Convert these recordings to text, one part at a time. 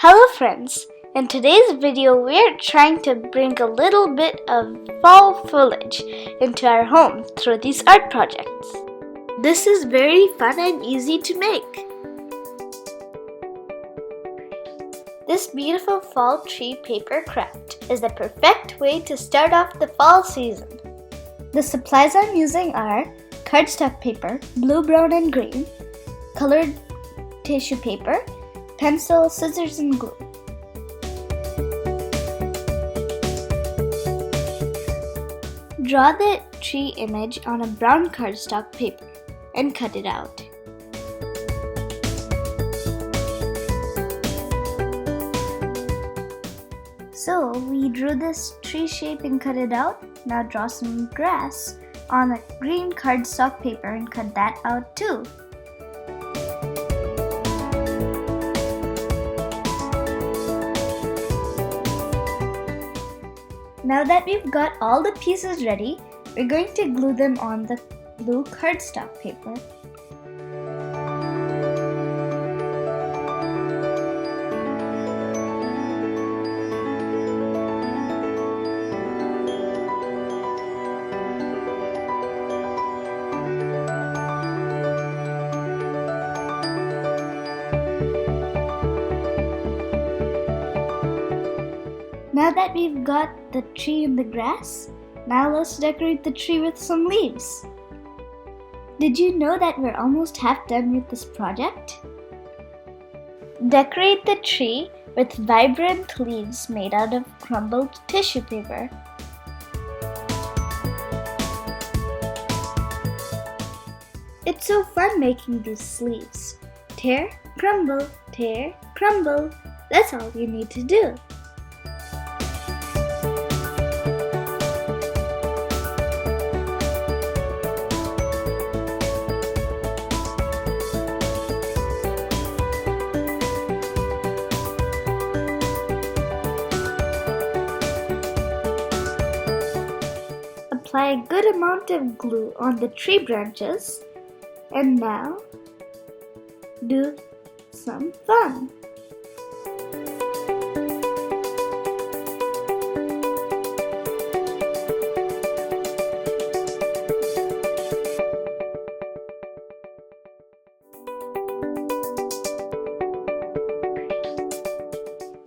Hello friends! In today's video we are trying to bring a little bit of fall foliage into our home through these art projects. This is very fun and easy to make. This beautiful fall tree paper craft is the perfect way to start off the fall season. The supplies I'm using are cardstock paper, blue, brown, and green, colored tissue paper, pencil, scissors, and glue. Draw the tree image on a brown cardstock paper and cut it out. So we drew this tree shape and cut it out. Now draw some grass on a green cardstock paper and cut that out too. Now that we've got all the pieces ready, we're going to glue them on the blue cardstock paper. Now that we've got the tree and the grass, now let's decorate the tree with some leaves. Did you know that we're almost half done with this project? Decorate the tree with vibrant leaves made out of crumpled tissue paper. It's so fun making these sleeves. Tear, crumble, tear, crumble. That's all you need to do. Apply a good amount of glue on the tree branches, and now do some fun.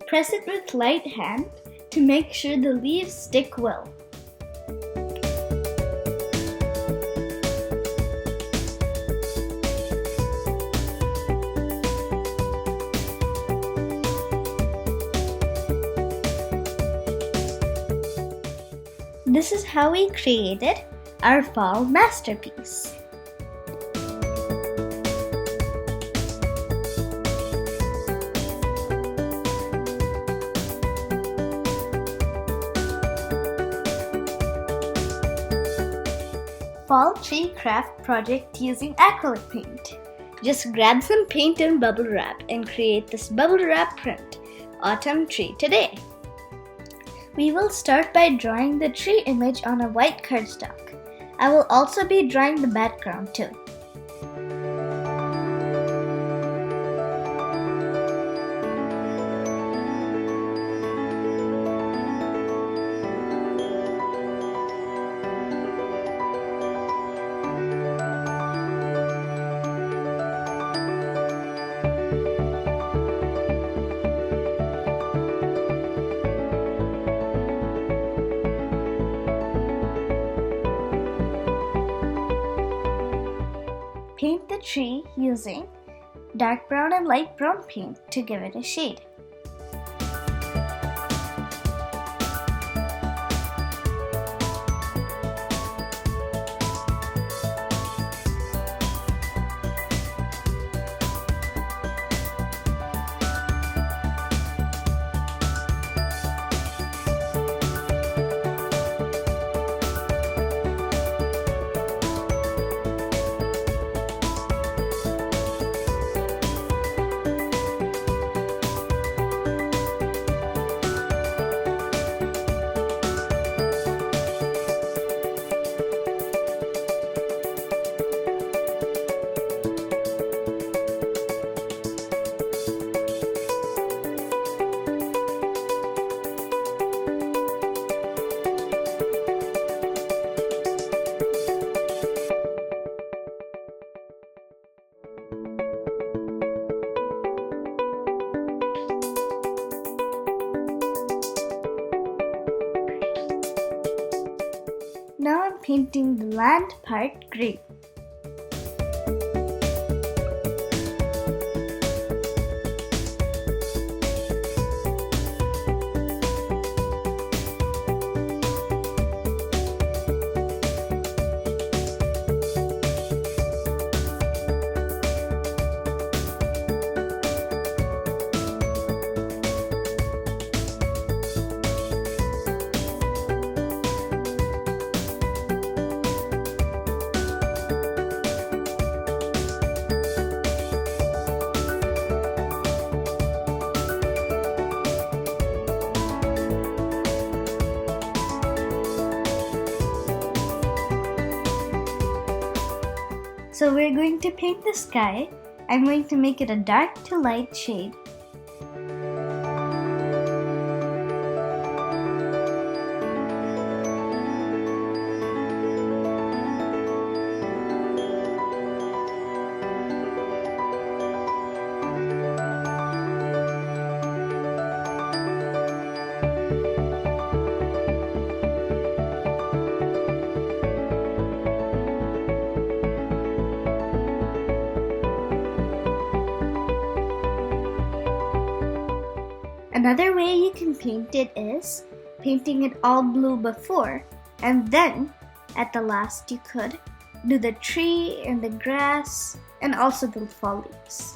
Press it with light hand to make sure the leaves stick well. This is how we created our fall masterpiece. Fall tree craft project using acrylic paint. Just grab some paint and bubble wrap and create this bubble wrap print, Autumn Tree Today. We will start by drawing the tree image on a white cardstock. I will also be drawing the background too. Paint the tree using dark brown and light brown paint to give it a shade. painting the land part green. So we're going to paint the sky. I'm going to make it a dark to light shade. Another way you can paint it is painting it all blue before, and then at the last you could do the tree and the grass and also the foliage.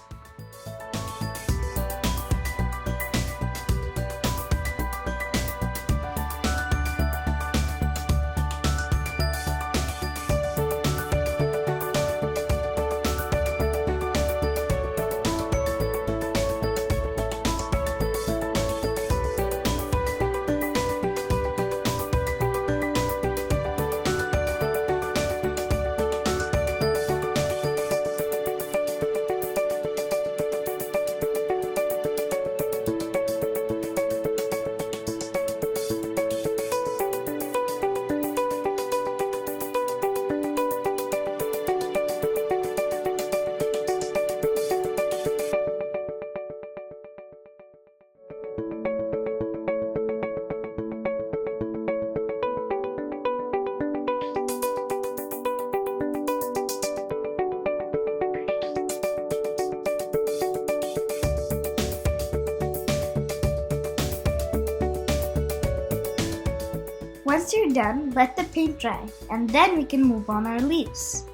Once you're done, let the paint dry, and then we can move on our leaves.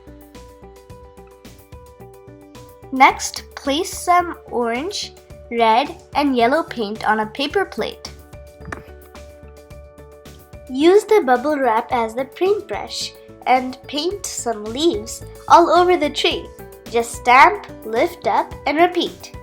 Next, place some orange, red, and yellow paint on a paper plate. Use the bubble wrap as the paintbrush and paint some leaves all over the tree. Just stamp, lift up, and repeat.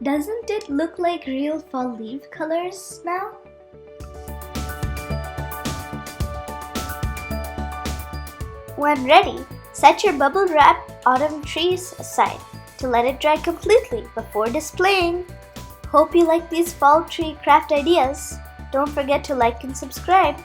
Doesn't it look like real fall leaf colors now? When ready, set your bubble wrap autumn trees aside to let it dry completely before displaying. Hope you like these fall tree craft ideas. Don't forget to like and subscribe.